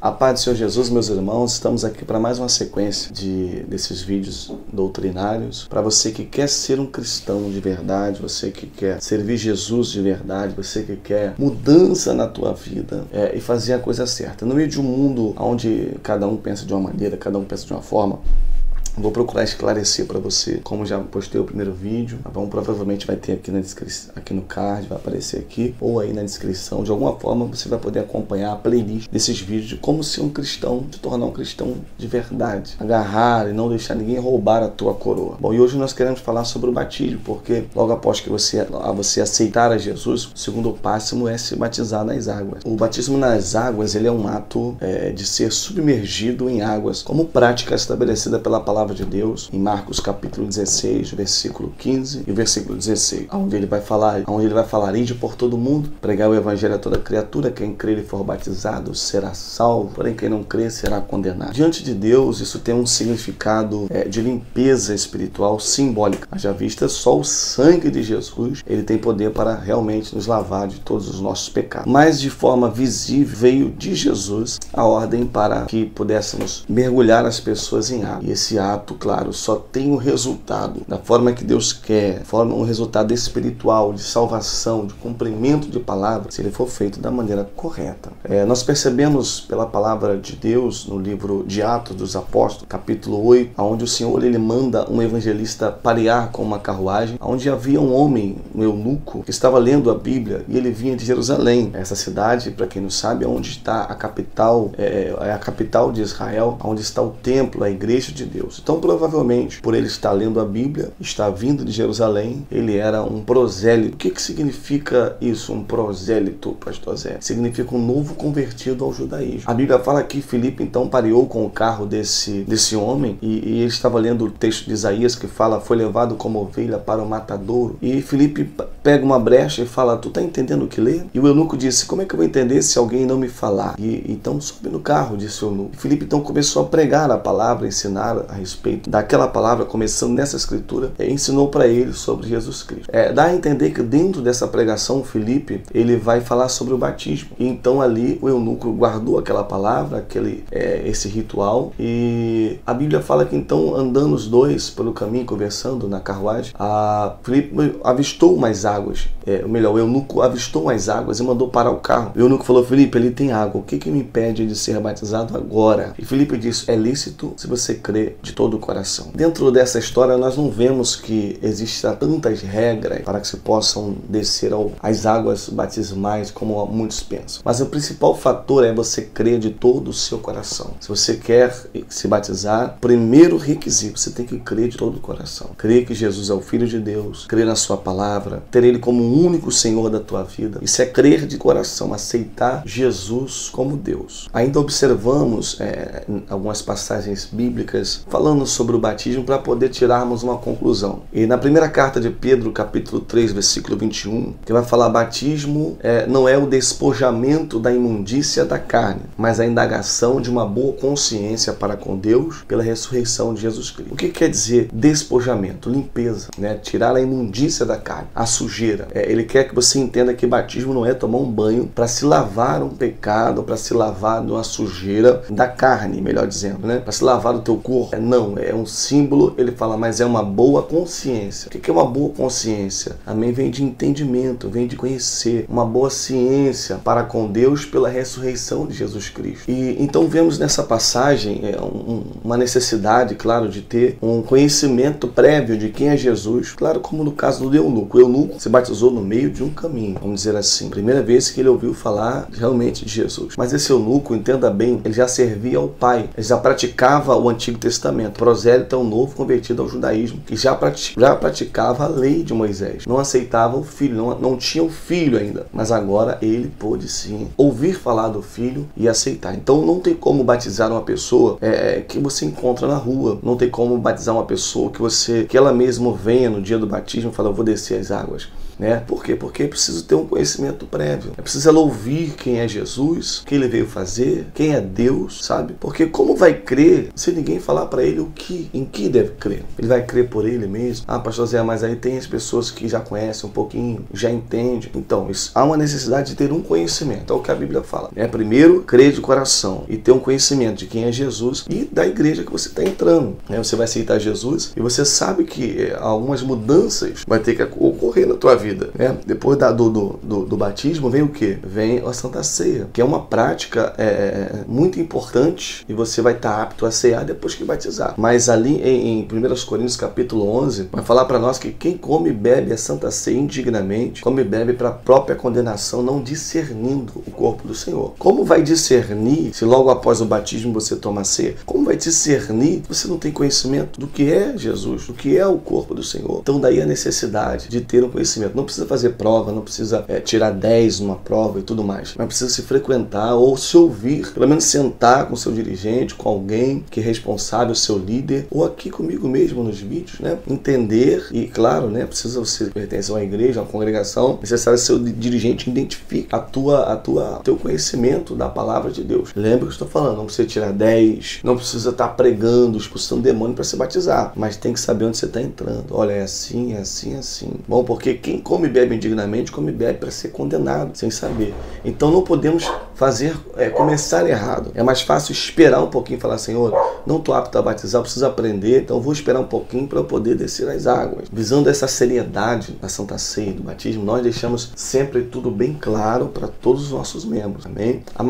A paz do Senhor Jesus, meus irmãos, estamos aqui para mais uma sequência desses vídeos doutrinários. Para você que quer ser um cristão de verdade, você que quer servir Jesus de verdade, você que quer mudança na tua vida e fazer a coisa certa. No meio de um mundo onde cada um pensa de uma maneira, cada um pensa de uma forma, vou procurar esclarecer para você, como já postei o primeiro vídeo, tá bom? Provavelmente vai ter aqui na descrição, aqui no card, vai aparecer aqui, ou aí na descrição. De alguma forma você vai poder acompanhar a playlist desses vídeos de como ser um cristão, se tornar um cristão de verdade, agarrar e não deixar ninguém roubar a tua coroa. Bom, e hoje nós queremos falar sobre o batismo, porque logo após que você aceitar a Jesus, o segundo passo é se batizar nas águas. O batismo nas águas, ele é um ato de ser submergido em águas, como prática estabelecida pela palavra de Deus em Marcos capítulo 16, versículo 15 e o versículo 16, onde ele vai falar: ide por todo mundo, pregar o evangelho a toda criatura, quem crer e for batizado será salvo, porém quem não crer será condenado. Diante de Deus, isso tem um significado de limpeza espiritual simbólica. Haja vista, só o sangue de Jesus, ele tem poder para realmente nos lavar de todos os nossos pecados. Mas de forma visível veio de Jesus a ordem para que pudéssemos mergulhar as pessoas em água. E esse ato, claro, só tem o resultado da forma que Deus quer, um resultado espiritual, de salvação, de cumprimento de palavra, se ele for feito da maneira correta. Nós percebemos pela palavra de Deus no livro de Atos dos Apóstolos, capítulo 8, onde o Senhor ele manda um evangelista parear com uma carruagem, onde havia um homem, um eunuco, que estava lendo a Bíblia e ele vinha de Jerusalém. Essa cidade, para quem não sabe, é onde está a capital, é a capital de Israel, onde está o templo, a igreja de Deus. Então, provavelmente, por ele estar lendo a Bíblia, estar vindo de Jerusalém, ele era um prosélito. O que significa isso, um prosélito, pastor Zé? Significa um novo convertido ao judaísmo. A Bíblia fala que Filipe, então, pareou com o carro desse homem e ele estava lendo o texto de Isaías que fala: foi levado como ovelha para o matadouro. E Filipe pega uma brecha e fala: tu tá entendendo o que lê? E o eunuco disse: como é que eu vou entender se alguém não me falar? E então sobe no carro, disse o eunuco. E Filipe, então, começou a pregar a palavra, ensinar a respeito daquela palavra, começando nessa escritura, ensinou para ele sobre Jesus Cristo. Dá a entender que dentro dessa pregação, Filipe, ele vai falar sobre o batismo. E então ali o eunuco guardou aquela palavra, esse ritual, e a Bíblia fala que então, andando os dois pelo caminho, conversando na carruagem, Filipe avistou mais águas, o eunuco avistou mais águas e mandou parar o carro. O eunuco falou: Filipe, ele tem água, o que me impede de ser batizado agora? E Filipe disse: é lícito se você crê de todo o coração. Dentro dessa história, nós não vemos que existam tantas regras para que se possam descer às águas batismais como muitos pensam. Mas o principal fator é você crer de todo o seu coração. Se você quer se batizar, primeiro requisito, você tem que crer de todo o coração. Crer que Jesus é o Filho de Deus, crer na sua palavra, ter Ele como o único Senhor da tua vida. Isso é crer de coração, aceitar Jesus como Deus. Ainda observamos algumas passagens bíblicas falando sobre o batismo para poder tirarmos uma conclusão. E na primeira carta de Pedro, capítulo 3, versículo 21, que vai falar: batismo não é o despojamento da imundícia da carne, mas a indagação de uma boa consciência para com Deus pela ressurreição de Jesus Cristo. O que quer dizer despojamento? Limpeza, tirar a imundícia da carne, a sujeira. Ele quer que você entenda que batismo não é tomar um banho para se lavar um pecado, para se lavar de uma sujeira da carne, melhor dizendo, para se lavar do teu corpo. Não, é um símbolo, ele fala, mas é uma boa consciência. O que é uma boa consciência? Amém? Vem de entendimento, vem de conhecer, uma boa ciência para com Deus pela ressurreição de Jesus Cristo. E então vemos nessa passagem uma necessidade, claro, de ter um conhecimento prévio de quem é Jesus, claro, como no caso do eunuco. O eunuco se batizou no meio de um caminho, vamos dizer assim, primeira vez que ele ouviu falar realmente de Jesus. Mas esse eunuco, entenda bem, ele já servia ao Pai, ele já praticava o Antigo Testamento. Prosélito é um novo convertido ao judaísmo, que já praticava a lei de Moisés, não aceitava o filho, não tinha o filho ainda, mas agora ele pôde sim ouvir falar do filho e aceitar. Então não tem como batizar uma pessoa que você encontra na rua, não tem como batizar uma pessoa que ela mesmo venha no dia do batismo e fala: eu vou descer as águas. né? Por quê? Porque é preciso ter um conhecimento prévio. É preciso ela ouvir quem é Jesus, o que ele veio fazer, quem é Deus, sabe? Porque como vai crer se ninguém falar para ele em que deve crer? Ele vai crer por ele mesmo? Ah, pastor Zé, mas aí tem as pessoas que já conhecem um pouquinho, já entendem. Então, há uma necessidade de ter um conhecimento, é o que a Bíblia fala, né? Primeiro, crer de coração e ter um conhecimento de quem é Jesus e da igreja que você está entrando, né? Você vai aceitar Jesus e você sabe que algumas mudanças vai ter que ocorrer na tua vida, né? Depois do batismo vem o quê? Vem a Santa Ceia, que é uma prática muito importante e você vai estar apto a cear depois que batizar. Mas ali em 1 Coríntios capítulo 11 vai falar para nós que quem come e bebe a Santa Ceia indignamente, come e bebe para a própria condenação, não discernindo o corpo do Senhor. Como vai discernir se logo após o batismo você toma a ceia? Como vai discernir se você não tem conhecimento do que é Jesus, do que é o corpo do Senhor? Então daí a necessidade de ter um conhecimento. Não precisa fazer prova, não precisa tirar 10 numa prova e tudo mais, mas precisa se frequentar ou se ouvir, pelo menos sentar com o seu dirigente, com alguém que é responsável, seu líder, ou aqui comigo mesmo nos vídeos, né? Entender e, claro, né? Precisa você pertencer a uma igreja, a uma congregação, necessário que seu dirigente identifique teu conhecimento da palavra de Deus. Lembra que eu estou falando, não precisa tirar 10, não precisa estar pregando, expulsando demônio para se batizar, mas tem que saber onde você está entrando. Olha, é assim, é assim, é assim. Bom, porque quem come e bebe indignamente, come e bebe para ser condenado, sem saber. Então não podemos começar errado. É mais fácil esperar um pouquinho e falar, Senhor, não estou apto a batizar, preciso aprender, então vou esperar um pouquinho para eu poder descer as águas. Visando essa seriedade da Santa Ceia e do batismo, nós deixamos sempre tudo bem claro para todos os nossos membros, amém? O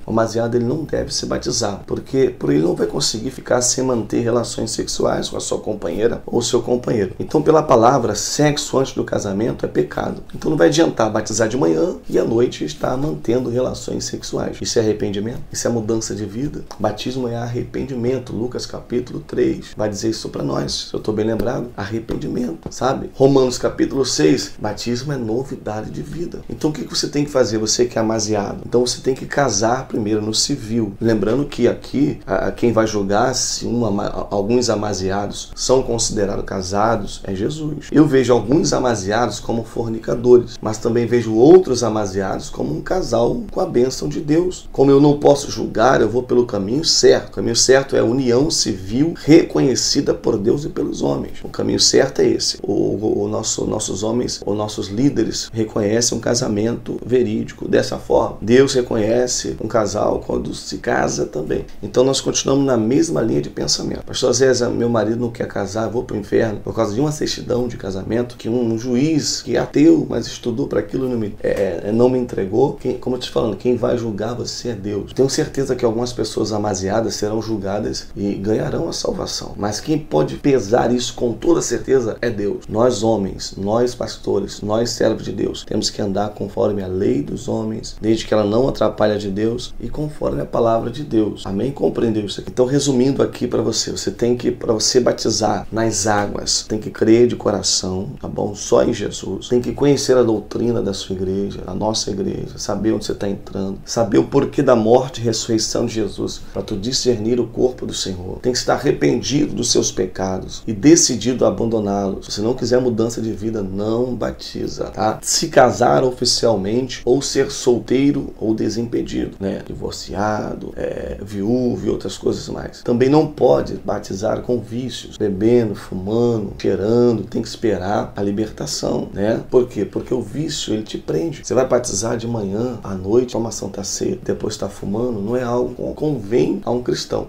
amaziado ele não deve se batizar, porque por ele não vai conseguir ficar sem manter relações sexuais com a sua companheira ou seu companheiro. Então, pela palavra, sexo antes do casamento é pecado. Então não vai adiantar batizar de manhã e à noite estar mantendo relações sexuais. Isso é arrependimento? Isso é mudança de vida? Batismo é arrependimento. Lucas capítulo 3 vai dizer isso para nós. Se eu estou bem lembrado, arrependimento, sabe? Romanos capítulo 6, batismo é novidade de vida. Então o que você tem que fazer? Você que é amaziado. Então você tem que casar primeiro no civil. Lembrando que aqui, quem vai julgar se alguns amaziados são considerados casados é Jesus. Eu vejo alguns amaziados como fornicadores, mas também vejo outros amaziados como um casal com a bênção de Deus. Como eu não posso julgar, eu vou pelo caminho certo. O caminho certo é a união civil reconhecida por Deus e pelos homens. O caminho certo é esse. Nossos homens, ou nossos líderes, reconhecem um casamento verídico dessa forma. Deus reconhece um casal quando se casa também. Então nós continuamos na mesma linha de pensamento. Pastor Zé, meu marido não quer casar, eu vou para o inferno por causa de uma certidão de casamento que um juiz que é ateu, mas estudou para aquilo, não me entregou. Como eu te falando, quem vai julgar você é Deus. Tenho certeza que algumas pessoas amaziadas serão julgadas e ganharão a salvação. Mas quem pode pesar isso com toda certeza é Deus. Nós homens, nós pastores, nós servos de Deus, temos que andar conforme a lei dos homens, desde que ela não atrapalhe a de Deus e conforme a palavra de Deus. Amém? Compreendeu isso aqui? Então, resumindo aqui para você tem que, para você batizar nas águas, tem que crer de coração, tá bom? Só em Jesus. Tem que conhecer a doutrina da sua igreja, a nossa igreja, saber onde você está entrando, saber o porquê da morte e ressurreição de Jesus, para tu discernir o corpo do Senhor. Tem que estar arrependido dos seus pecados e decidido a abandoná-los. Se não quiser mudança de vida, não batiza, tá? Se casar oficialmente ou ser solteiro ou desimpedido, né? Divorciado, viúvo e outras coisas mais. Também não pode batizar com vícios, bebendo, fumando, cheirando, tem que esperar a libertação, né? Por quê? Porque o vício, ele te prende. Você vai batizar de manhã, à noite, toma Santa Ceia, depois está fumando, não é algo que convém a um cristão.